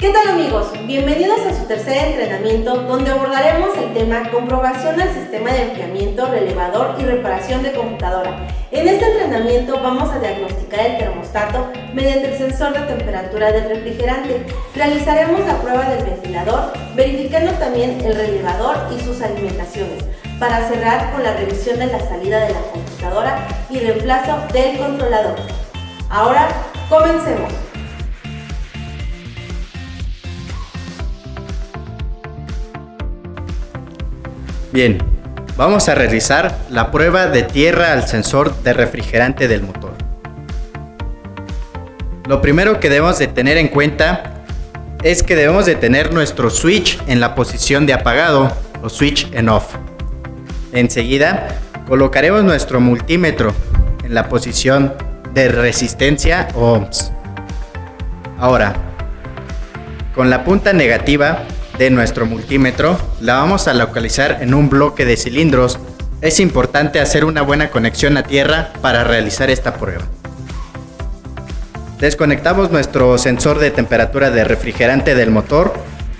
¿Qué tal amigos? Bienvenidos a su tercer entrenamiento donde abordaremos el tema comprobación del sistema de enfriamiento, relevador y reparación de computadora. En este entrenamiento vamos a diagnosticar el termostato mediante el sensor de temperatura del refrigerante. Realizaremos la prueba del ventilador, verificando también el relevador y sus alimentaciones, para cerrar con la revisión de la salida de la computadora y reemplazo del controlador. Ahora, comencemos. Bien, vamos a realizar la prueba de tierra al sensor de refrigerante del motor. Lo primero que debemos de tener en cuenta es que debemos de tener nuestro switch en la posición de apagado o switch en off. Enseguida colocaremos nuestro multímetro en la posición de resistencia o ohms. Ahora, con la punta negativa de nuestro multímetro la vamos a localizar en un bloque de cilindros. Es importante hacer una buena conexión a tierra para realizar esta prueba. Desconectamos nuestro sensor de temperatura de refrigerante del motor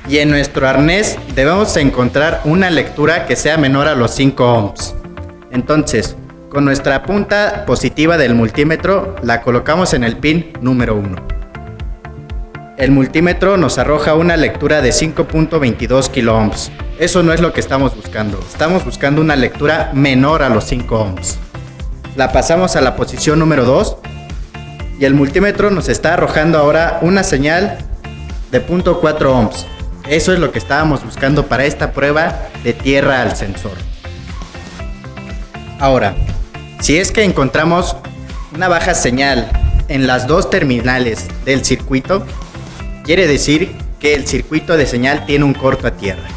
y en nuestro arnés debemos encontrar una lectura que sea menor a los 5 ohms. Entonces, con nuestra punta positiva del multímetro la colocamos en el pin número 1. El multímetro nos arroja una lectura de 5.22 kiloohms. Eso no es lo que estamos buscando. Estamos buscando una lectura menor a los 5 ohms. La pasamos a la posición número 2 y el multímetro nos está arrojando ahora una señal de 0.4 ohms. Eso es lo que estábamos buscando para esta prueba de tierra al sensor. Ahora, si es que encontramos una baja señal en las dos terminales del circuito, quiere decir que el circuito de señal tiene un corto a tierra.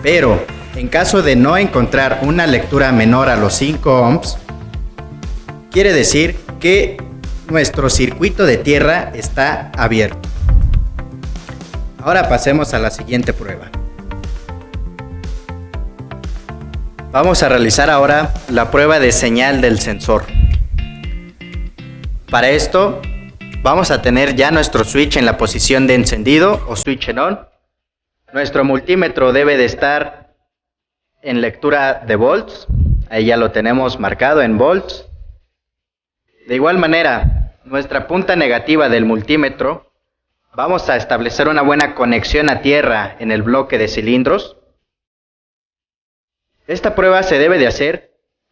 Pero en caso de no encontrar una lectura menor a los 5 ohms, quiere decir que nuestro circuito de tierra está abierto. Ahora pasemos a la siguiente prueba. Vamos a realizar ahora la prueba de señal del sensor. Para esto vamos a tener ya nuestro switch en la posición de encendido o switch en on. Nuestro multímetro debe de estar en lectura de volts. Ahí ya lo tenemos marcado en volts. De igual manera, nuestra punta negativa del multímetro, vamos a establecer una buena conexión a tierra en el bloque de cilindros. Esta prueba se debe de hacer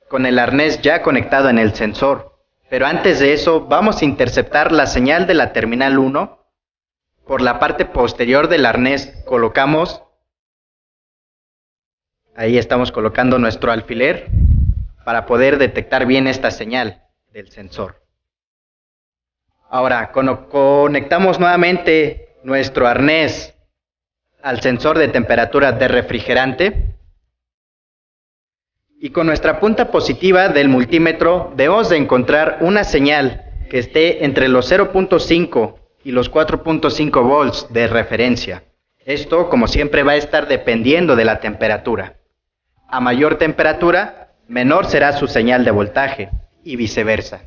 con el arnés ya conectado en el sensor. Pero antes de eso vamos a interceptar la señal de la terminal 1. Por la parte posterior del arnés ahí estamos colocando nuestro alfiler para poder detectar bien esta señal del sensor. Ahora conectamos nuevamente nuestro arnés al sensor de temperatura de refrigerante. Y con nuestra punta positiva del multímetro debemos de encontrar una señal que esté entre los 0.5 y los 4.5 volts de referencia. Esto, como siempre, va a estar dependiendo de la temperatura. A mayor temperatura, menor será su señal de voltaje y viceversa.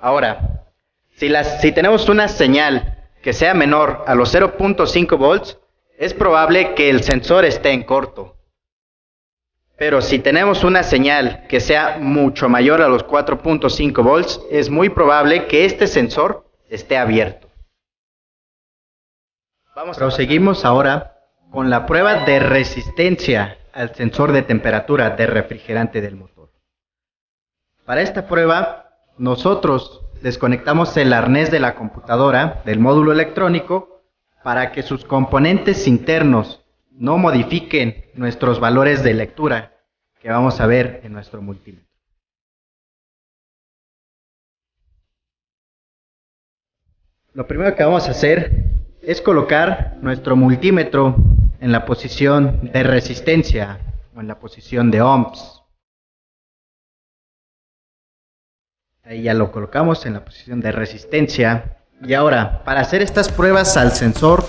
Ahora, si tenemos una señal que sea menor a los 0.5 volts, es probable que el sensor esté en corto. Pero si tenemos una señal que sea mucho mayor a los 4.5 volts, es muy probable que este sensor esté abierto. Proseguimos ahora con la prueba de resistencia al sensor de temperatura de refrigerante del motor. Para esta prueba, nosotros desconectamos el arnés de la computadora del módulo electrónico para que sus componentes internos no modifiquen nuestros valores de lectura que vamos a ver en nuestro multímetro. Lo primero que vamos a hacer es colocar nuestro multímetro en la posición de resistencia o en la posición de ohms. Ahí ya lo colocamos en la posición de resistencia. Y ahora, para hacer estas pruebas al sensor,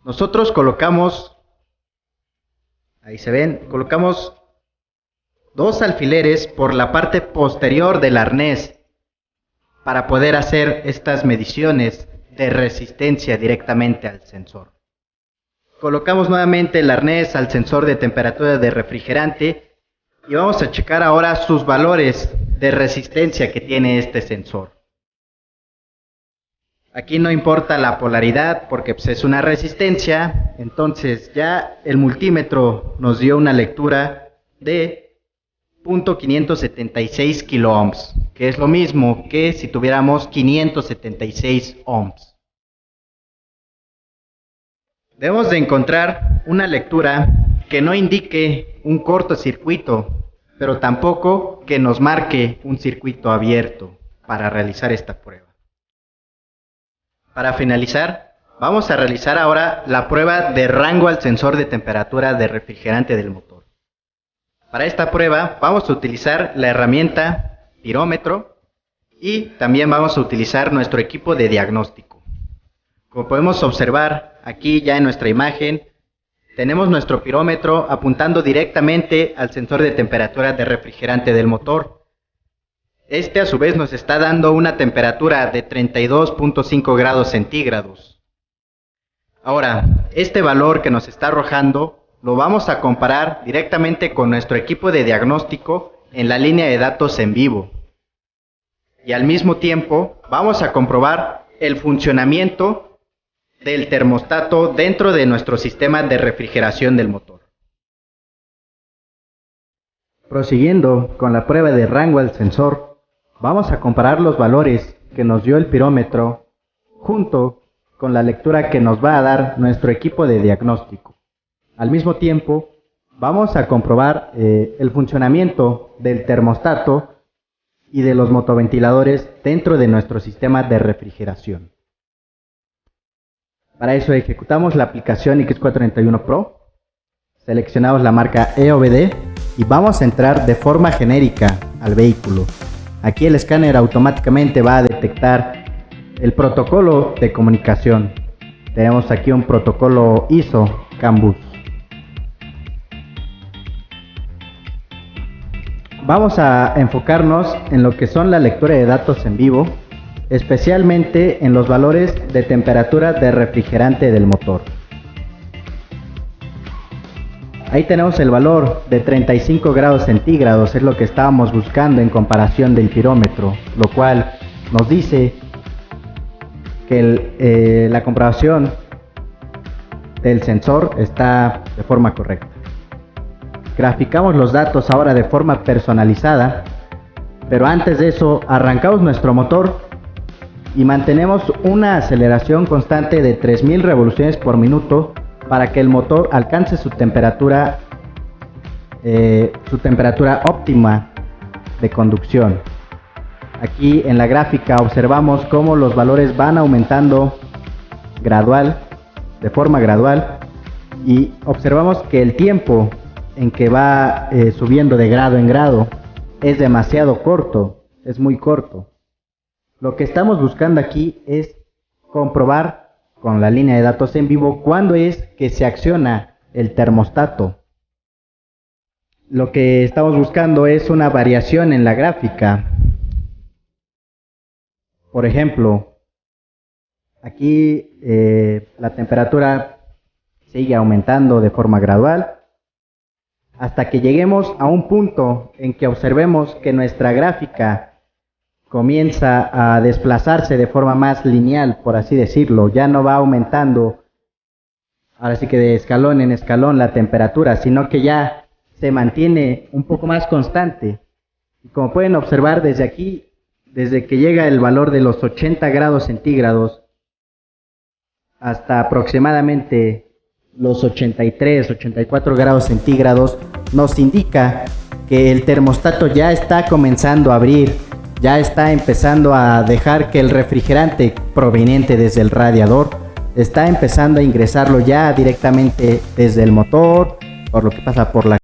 nosotros colocamos, ahí se ven, colocamos dos alfileres por la parte posterior del arnés para poder hacer estas mediciones de resistencia directamente al sensor. Colocamos nuevamente el arnés al sensor de temperatura de refrigerante y vamos a checar ahora sus valores de resistencia que tiene este sensor. Aquí no importa la polaridad porque pues, es una resistencia, entonces ya el multímetro nos dio una lectura de 0.576 kiloohms, que es lo mismo que si tuviéramos 576 ohms. Debemos de encontrar una lectura que no indique un cortocircuito, pero tampoco que nos marque un circuito abierto para realizar esta prueba. Para finalizar, vamos a realizar ahora la prueba de rango al sensor de temperatura de refrigerante del motor. Para esta prueba vamos a utilizar la herramienta pirómetro y también vamos a utilizar nuestro equipo de diagnóstico. Como podemos observar aquí ya en nuestra imagen, tenemos nuestro pirómetro apuntando directamente al sensor de temperatura de refrigerante del motor. Este a su vez nos está dando una temperatura de 32.5 grados centígrados. Ahora, este valor que nos está arrojando lo vamos a comparar directamente con nuestro equipo de diagnóstico en la línea de datos en vivo. Y al mismo tiempo vamos a comprobar el funcionamiento del termostato dentro de nuestro sistema de refrigeración del motor. Prosiguiendo con la prueba de rango al sensor, vamos a comparar los valores que nos dio el pirómetro junto con la lectura que nos va a dar nuestro equipo de diagnóstico. Al mismo tiempo, vamos a comprobar el funcionamiento del termostato y de los motoventiladores dentro de nuestro sistema de refrigeración. Para eso ejecutamos la aplicación X431 Pro, seleccionamos la marca EOBD y vamos a entrar de forma genérica al vehículo. Aquí el escáner automáticamente va a detectar el protocolo de comunicación. Tenemos aquí un protocolo ISO CAN bus. Vamos a enfocarnos en lo que son la lectura de datos en vivo, especialmente en los valores de temperatura de refrigerante del motor. Ahí tenemos el valor de 35 grados centígrados, es lo que estábamos buscando en comparación del pirómetro, lo cual nos dice que la comprobación del sensor está de forma correcta. Graficamos los datos ahora de forma personalizada, pero antes de eso arrancamos nuestro motor y mantenemos una aceleración constante de 3000 revoluciones por minuto para que el motor alcance su temperatura óptima de conducción. Aquí en la gráfica observamos cómo los valores van aumentando de forma gradual, y observamos que el tiempo en que va subiendo de grado en grado es demasiado corto, es muy corto. Lo que estamos buscando aquí es comprobar con la línea de datos en vivo cuándo es que se acciona el termostato. Lo que estamos buscando es una variación en la gráfica. Por ejemplo, aquí la temperatura sigue aumentando de forma gradual hasta que lleguemos a un punto en que observemos que nuestra gráfica comienza a desplazarse de forma más lineal, por así decirlo. Ya no va aumentando, ahora sí que de escalón en escalón la temperatura, sino que ya se mantiene un poco más constante. Y como pueden observar desde aquí, desde que llega el valor de los 80 grados centígrados hasta aproximadamente los 83, 84 grados centígrados, nos indica que el termostato ya está comenzando a abrir, ya está empezando a dejar que el refrigerante proveniente desde el radiador está empezando a ingresarlo ya directamente desde el motor, por lo que pasa por la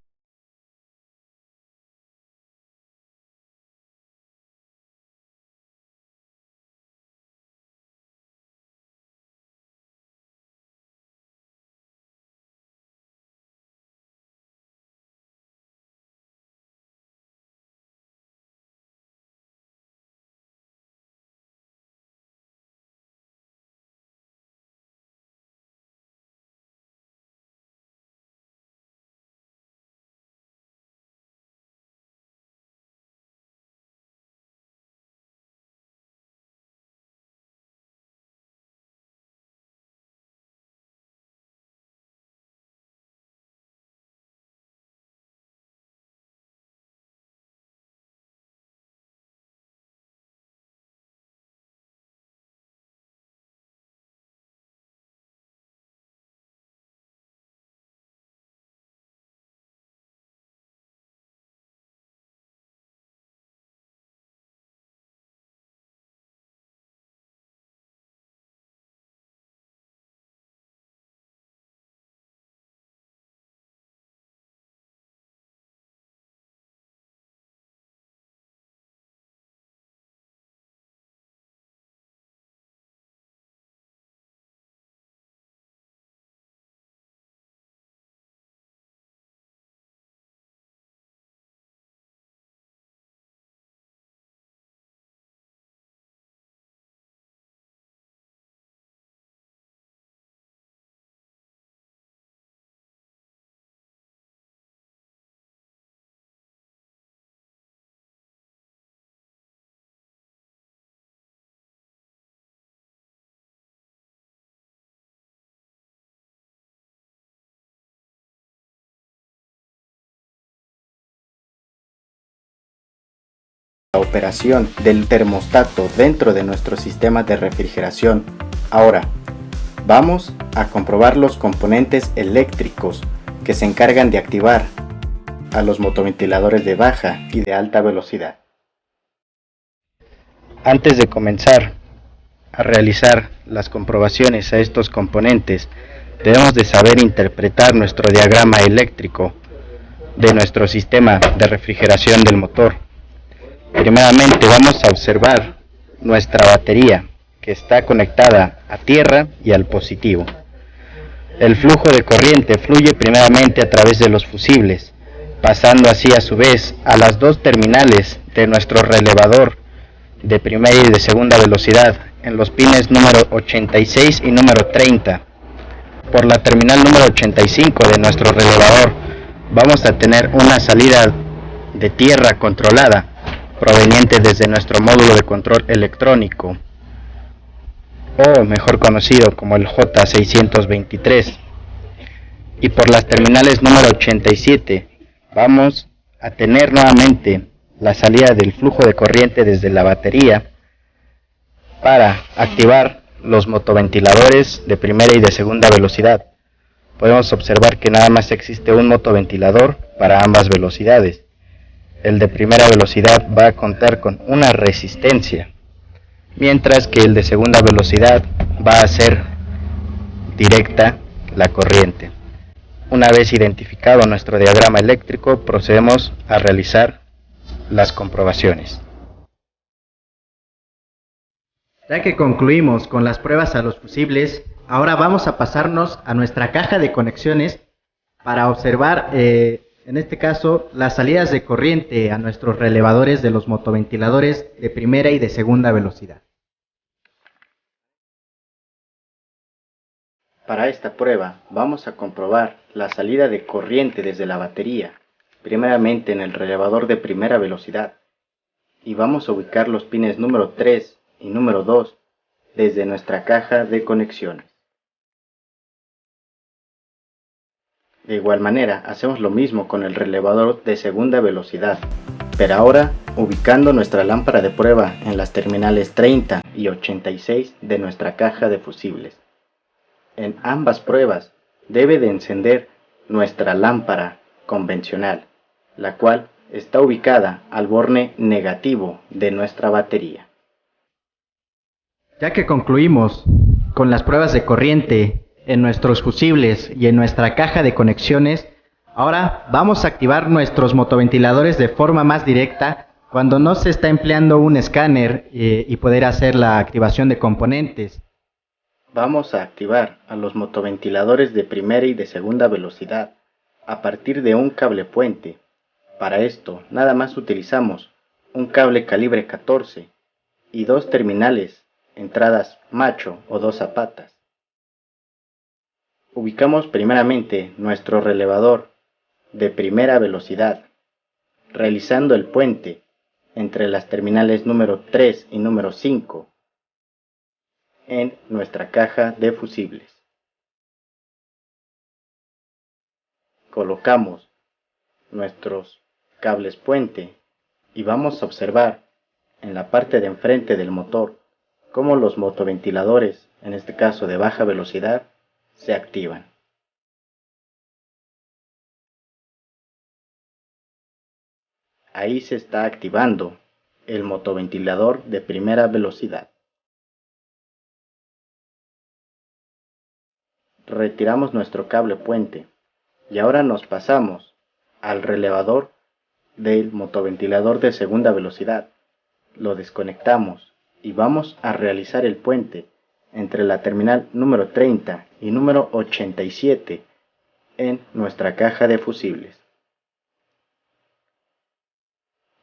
la operación del termostato dentro de nuestro sistema de refrigeración. Ahora, vamos a comprobar los componentes eléctricos que se encargan de activar a los motoventiladores de baja y de alta velocidad. Antes de comenzar a realizar las comprobaciones a estos componentes, debemos de saber interpretar nuestro diagrama eléctrico de nuestro sistema de refrigeración del motor. Primeramente vamos a observar nuestra batería, que está conectada a tierra y al positivo. El flujo de corriente fluye primeramente a través de los fusibles, pasando así a su vez a las dos terminales de nuestro relevador de primera y de segunda velocidad en los pines número 86 y número 30. Por la terminal número 85 de nuestro relevador vamos a tener una salida de tierra controlada proveniente desde nuestro módulo de control electrónico, o mejor conocido como el J623. Y por las terminales número 87 vamos a tener nuevamente la salida del flujo de corriente desde la batería para activar los motoventiladores de primera y de segunda velocidad. Podemos observar que nada más existe un motoventilador para ambas velocidades. El de primera velocidad va a contar con una resistencia, mientras que el de segunda velocidad va a ser directa la corriente. Una vez identificado nuestro diagrama eléctrico, procedemos a realizar las comprobaciones. Ya que concluimos con las pruebas a los fusibles, ahora vamos a pasarnos a nuestra caja de conexiones para observar, en este caso, las salidas de corriente a nuestros relevadores de los motoventiladores de primera y de segunda velocidad. Para esta prueba vamos a comprobar la salida de corriente desde la batería, primeramente en el relevador de primera velocidad, y vamos a ubicar los pines número 3 y número 2 desde nuestra caja de conexiones. De igual manera hacemos lo mismo con el relevador de segunda velocidad, pero ahora ubicando nuestra lámpara de prueba en las terminales 30 y 86 de nuestra caja de fusibles. En ambas pruebas debe de encender nuestra lámpara convencional, la cual está ubicada al borne negativo de nuestra batería. Ya que concluimos con las pruebas de corriente en nuestros fusibles y en nuestra caja de conexiones, ahora vamos a activar nuestros motoventiladores de forma más directa cuando no se está empleando un escáner y poder hacer la activación de componentes. Vamos a activar a los motoventiladores de primera y de segunda velocidad a partir de un cable puente. Para esto nada más utilizamos un cable calibre 14 y dos terminales, entradas macho o 2 zapatas. Ubicamos primeramente nuestro relevador de primera velocidad, realizando el puente entre las terminales número 3 y número 5 en nuestra caja de fusibles. Colocamos nuestros cables puente y vamos a observar en la parte de enfrente del motor cómo los motoventiladores, en este caso de baja velocidad, se activan. Ahí se está activando el motoventilador de primera velocidad. Retiramos nuestro cable puente y ahora nos pasamos al relevador del motoventilador de segunda velocidad. Lo desconectamos y vamos a realizar el puente entre la terminal número 30 y número 87 en nuestra caja de fusibles.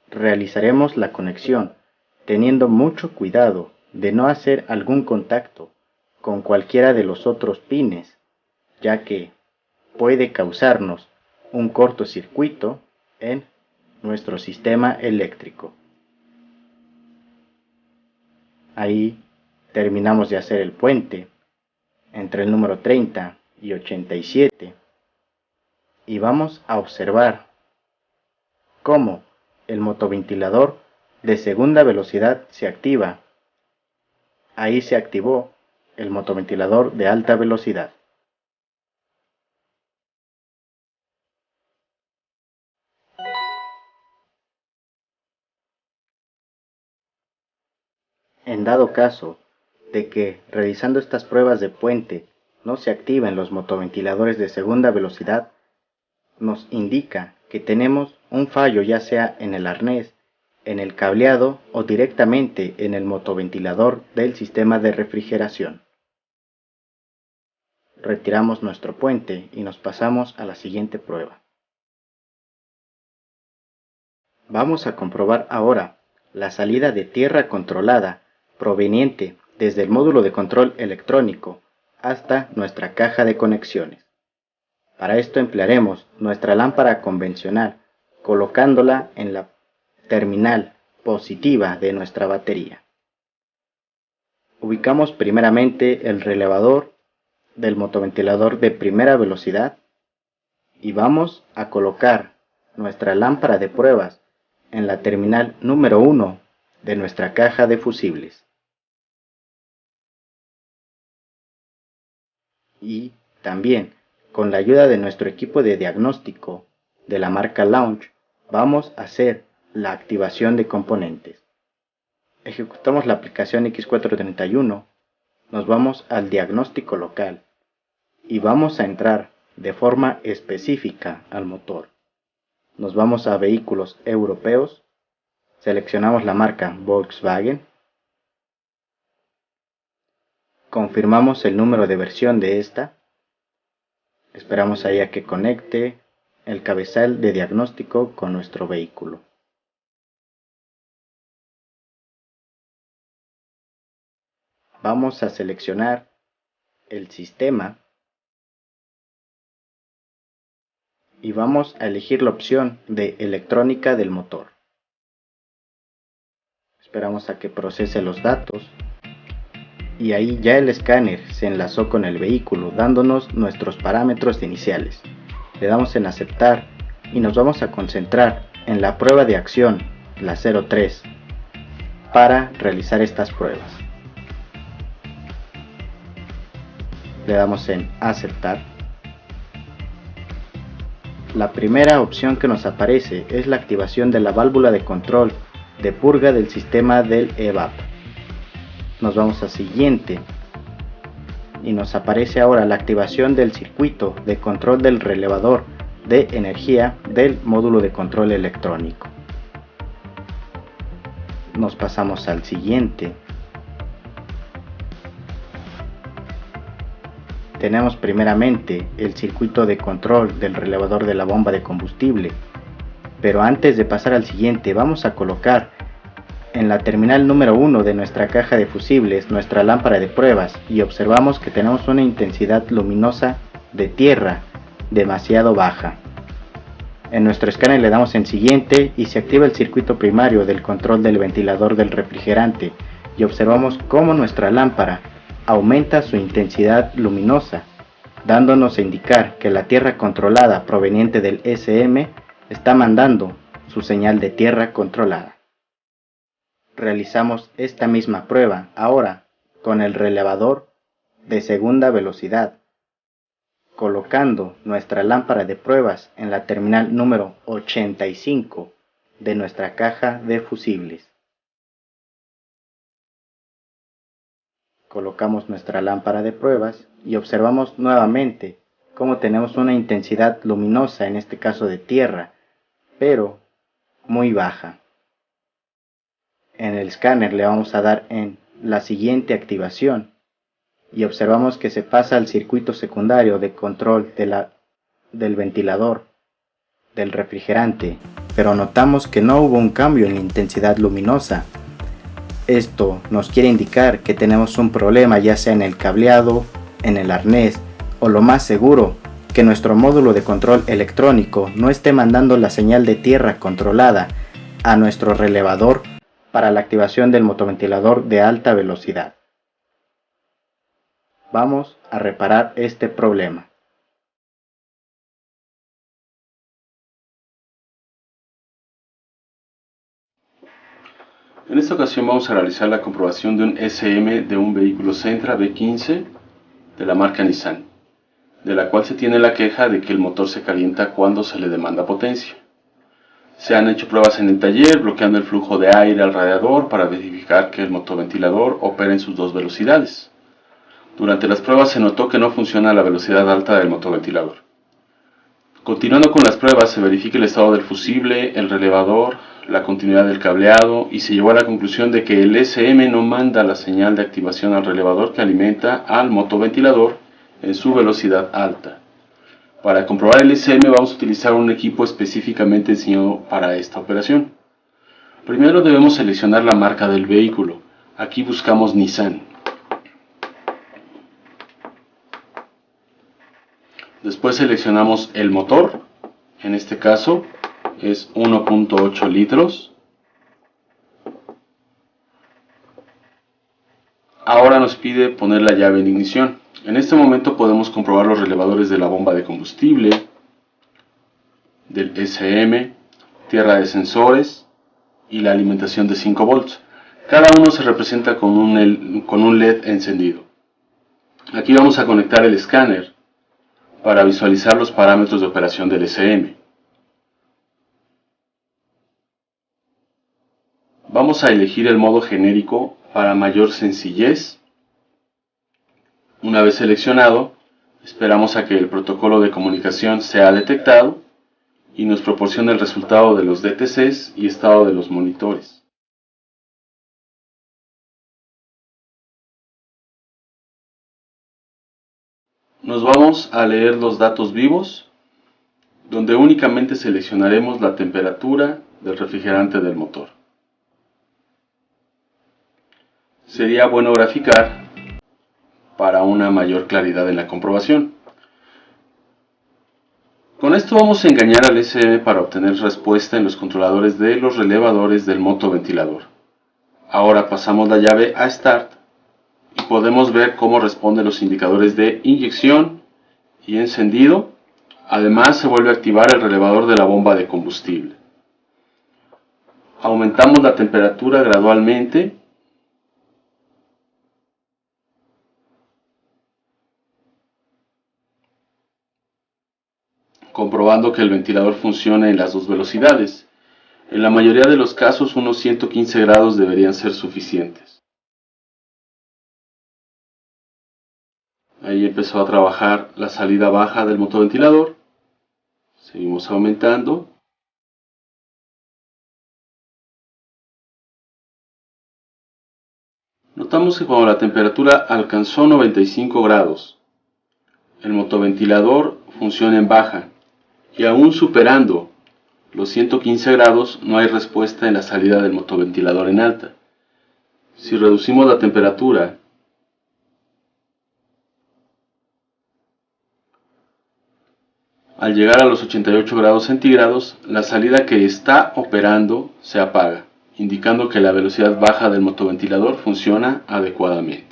Realizaremos la conexión teniendo mucho cuidado de no hacer algún contacto con cualquiera de los otros pines, ya que puede causarnos un cortocircuito en nuestro sistema eléctrico. Ahí terminamos de hacer el puente entre el número 30 y 87 y vamos a observar cómo el motoventilador de segunda velocidad se activa. Ahí se activó el motoventilador de alta velocidad. En dado caso de que realizando estas pruebas de puente no se activen los motoventiladores de segunda velocidad, nos indica que tenemos un fallo ya sea en el arnés, en el cableado o directamente en el motoventilador del sistema de refrigeración. Retiramos nuestro puente y nos pasamos a la siguiente prueba. Vamos a comprobar ahora la salida de tierra controlada proveniente desde el módulo de control electrónico hasta nuestra caja de conexiones. Para esto emplearemos nuestra lámpara convencional, colocándola en la terminal positiva de nuestra batería. Ubicamos primeramente el relevador del motoventilador de primera velocidad y vamos a colocar nuestra lámpara de pruebas en la terminal número 1 de nuestra caja de fusibles. Y también, con la ayuda de nuestro equipo de diagnóstico de la marca Launch, vamos a hacer la activación de componentes. Ejecutamos la aplicación X431, nos vamos al diagnóstico local y vamos a entrar de forma específica al motor. Nos vamos a vehículos europeos, seleccionamos la marca Volkswagen, confirmamos el número de versión de esta, esperamos ahí a que conecte el cabezal de diagnóstico con nuestro vehículo. Vamos a seleccionar el sistema y vamos a elegir la opción de electrónica del motor. Esperamos a que procese los datos y ahí ya el escáner se enlazó con el vehículo dándonos nuestros parámetros iniciales. Le damos en aceptar y nos vamos a concentrar en la prueba de acción, la 03, para realizar estas pruebas. Le damos en aceptar. La primera opción que nos aparece es la activación de la válvula de control de purga del sistema del EVAP. Nos vamos a siguiente y nos aparece ahora la activación del circuito de control del relevador de energía del módulo de control electrónico. Nos pasamos al siguiente. Tenemos primeramente el circuito de control del relevador de la bomba de combustible, pero antes de pasar al siguiente vamos a colocar en la terminal número 1 de nuestra caja de fusibles nuestra lámpara de pruebas y observamos que tenemos una intensidad luminosa de tierra demasiado baja. En nuestro escáner le damos en siguiente y se activa el circuito primario del control del ventilador del refrigerante y observamos cómo nuestra lámpara aumenta su intensidad luminosa, dándonos a indicar que la tierra controlada proveniente del SM está mandando su señal de tierra controlada. Realizamos esta misma prueba ahora con el relevador de segunda velocidad, colocando nuestra lámpara de pruebas en la terminal número 85 de nuestra caja de fusibles. Colocamos nuestra lámpara de pruebas y observamos nuevamente cómo tenemos una intensidad luminosa, en este caso de tierra, pero muy baja. En el escáner le vamos a dar en la siguiente activación y observamos que se pasa al circuito secundario de control del ventilador del refrigerante, pero notamos que no hubo un cambio en la intensidad luminosa. Esto nos quiere indicar que tenemos un problema ya sea en el cableado, en el arnés o lo más seguro, que nuestro módulo de control electrónico no esté mandando la señal de tierra controlada a nuestro relevador para la activación del motoventilador de alta velocidad. Vamos a reparar este problema. En esta ocasión vamos a realizar la comprobación de un SM de un vehículo Sentra B15 de la marca Nissan, de la cual se tiene la queja de que el motor se calienta cuando se le demanda potencia. Se han hecho pruebas en el taller bloqueando el flujo de aire al radiador para verificar que el motoventilador opera en sus dos velocidades. Durante las pruebas se notó que no funciona a la velocidad alta del motoventilador. Continuando con las pruebas se verifica el estado del fusible, el relevador, la continuidad del cableado y se llegó a la conclusión de que el SM no manda la señal de activación al relevador que alimenta al motoventilador en su velocidad alta. Para comprobar el SM vamos a utilizar un equipo específicamente diseñado para esta operación. Primero debemos seleccionar la marca del vehículo. Aquí buscamos Nissan. Después seleccionamos el motor. En este caso es 1.8 litros. Ahora nos pide poner la llave en ignición. En este momento podemos comprobar los relevadores de la bomba de combustible, del SM, tierra de sensores y la alimentación de 5 volts. Cada uno se representa con un LED encendido. Aquí vamos a conectar el escáner para visualizar los parámetros de operación del SM. Vamos a elegir el modo genérico para mayor sencillez. Una vez seleccionado, esperamos a que el protocolo de comunicación sea detectado y nos proporcione el resultado de los DTCs y estado de los monitores. Nos vamos a leer los datos vivos, donde únicamente seleccionaremos la temperatura del refrigerante del motor. Sería bueno graficar para una mayor claridad en la comprobación. Con esto vamos a engañar al SM para obtener respuesta en los controladores de los relevadores del motoventilador. Ahora pasamos la llave a Start y podemos ver cómo responden los indicadores de inyección y encendido. Además se vuelve a activar el relevador de la bomba de combustible. Aumentamos la temperatura gradualmente. Comprobando que el ventilador funcione en las dos velocidades. En la mayoría de los casos unos 115 grados deberían ser suficientes. Ahí empezó a trabajar la salida baja del motoventilador. Seguimos aumentando. Notamos que cuando la temperatura alcanzó 95 grados, el motoventilador funciona en baja. Y aún superando los 115 grados no hay respuesta en la salida del motoventilador en alta. Si reducimos la temperatura al llegar a los 88 grados centígrados, la salida que está operando se apaga, indicando que la velocidad baja del motoventilador funciona adecuadamente.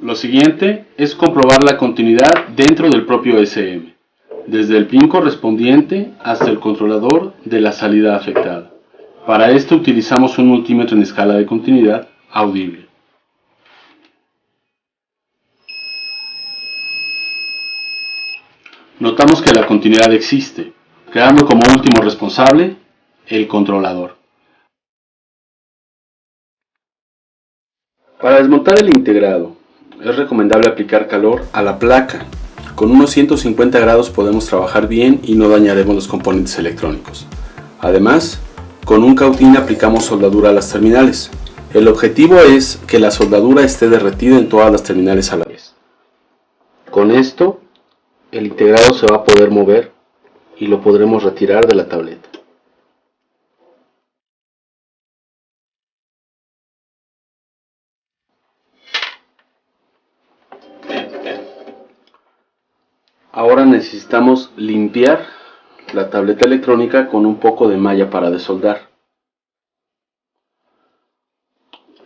Lo siguiente es comprobar la continuidad dentro del propio SM, desde el pin correspondiente hasta el controlador de la salida afectada. Para esto utilizamos un multímetro en escala de continuidad audible. Notamos que la continuidad existe, quedando como último responsable el controlador. Para desmontar el integrado, es recomendable aplicar calor a la placa. Con unos 150 grados podemos trabajar bien y no dañaremos los componentes electrónicos. Además, con un cautín aplicamos soldadura a las terminales. El objetivo es que la soldadura esté derretida en todas las terminales a la vez. Con esto, el integrado se va a poder mover y lo podremos retirar de la tableta. Ahora necesitamos limpiar la tableta electrónica con un poco de malla para desoldar.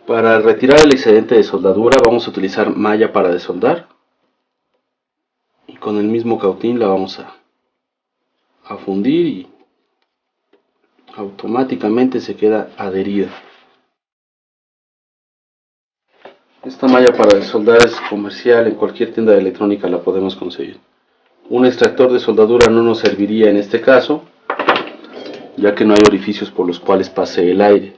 Para retirar el excedente de soldadura vamos a utilizar malla para desoldar. con el mismo cautín la vamos a fundir y automáticamente se queda adherida. Esta malla para desoldar es comercial, en cualquier tienda de electrónica la podemos conseguir. Un extractor de soldadura no nos serviría en este caso, ya que no hay orificios por los cuales pase el aire.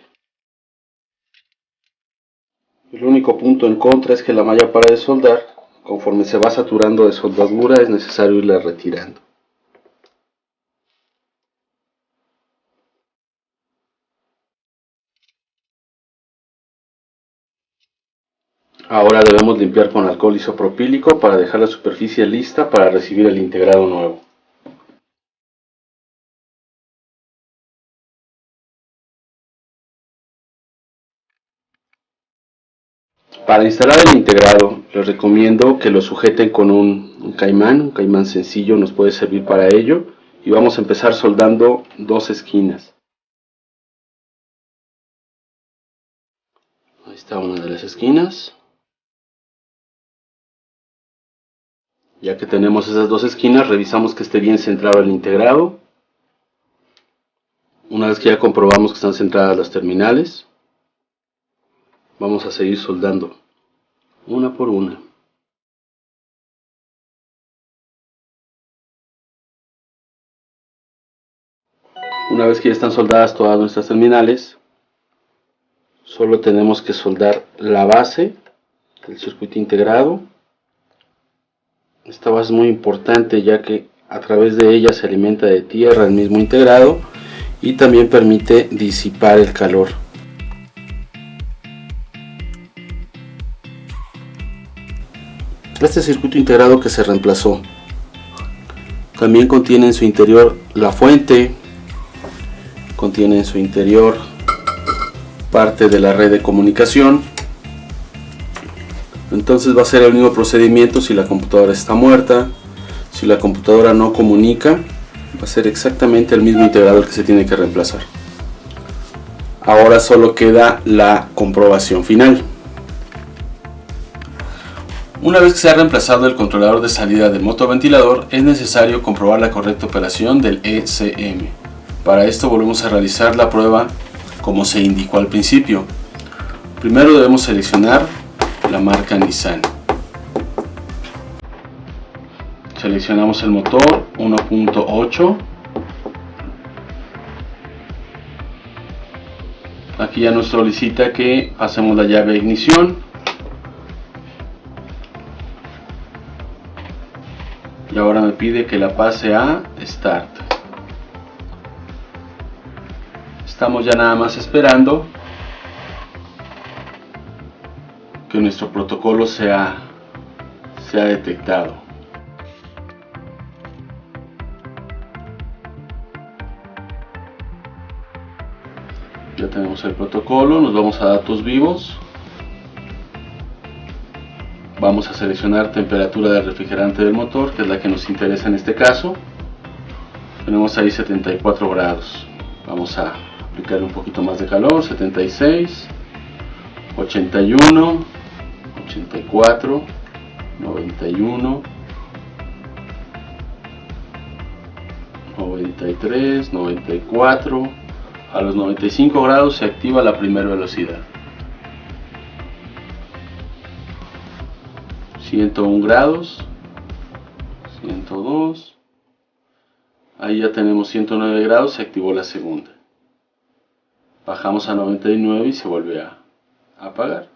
El único punto en contra es que la malla para desoldar, conforme se va saturando de soldadura, es necesario irla retirando. Ahora debemos limpiar con alcohol isopropílico para dejar la superficie lista para recibir el integrado nuevo. Para instalar el integrado, les recomiendo que lo sujeten con un caimán sencillo nos puede servir para ello, y vamos a empezar soldando dos esquinas. Ahí está una de las esquinas. Ya que tenemos esas dos esquinas, revisamos que esté bien centrado el integrado. Una vez que ya comprobamos que están centradas las terminales, vamos a seguir soldando una por una. Una vez que ya están soldadas todas nuestras terminales, solo tenemos que soldar la base del circuito integrado. Esta base es muy importante, ya que a través de ella se alimenta de tierra el mismo integrado y también permite disipar el calor. Este circuito integrado que se reemplazó también contiene en su interior la fuente, contiene en su interior parte de la red de comunicación. Entonces va a ser el mismo procedimiento si la computadora está muerta, si la computadora no comunica, va a ser exactamente el mismo integrado el que se tiene que reemplazar. Ahora solo queda la comprobación final. Una vez que se ha reemplazado el controlador de salida del motoventilador, es necesario comprobar la correcta operación del ECM. Para esto volvemos a realizar la prueba como se indicó al principio. Primero debemos seleccionar la marca Nissan. Seleccionamos el motor 1.8. Aquí ya nos solicita que pasemos la llave de ignición. Y ahora me pide que la pase a Start. Estamos ya nada más esperando que nuestro protocolo sea detectado. Ya tenemos el protocolo, nos vamos a datos vivos. Vamos a seleccionar temperatura del refrigerante del motor, que es la que nos interesa en este caso. Tenemos ahí 74 grados. Vamos a aplicarle un poquito más de calor, 76, 81, 84, 91, 93, 94. A los 95 grados se activa la primera velocidad. 101 grados, 102, ahí ya tenemos 109 grados, se activó la segunda. Bajamos a 99 y se vuelve a apagar.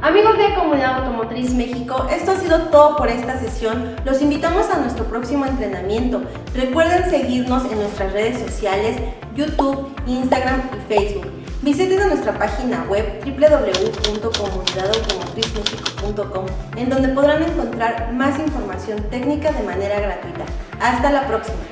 Amigos de Comunidad Automotriz México, esto ha sido todo por esta sesión. Los invitamos a nuestro próximo entrenamiento. Recuerden seguirnos en nuestras redes sociales, YouTube, Instagram y Facebook. Visiten nuestra página web www.comunidadautomotrizmexico.com, en donde podrán encontrar más información técnica de manera gratuita. Hasta la próxima.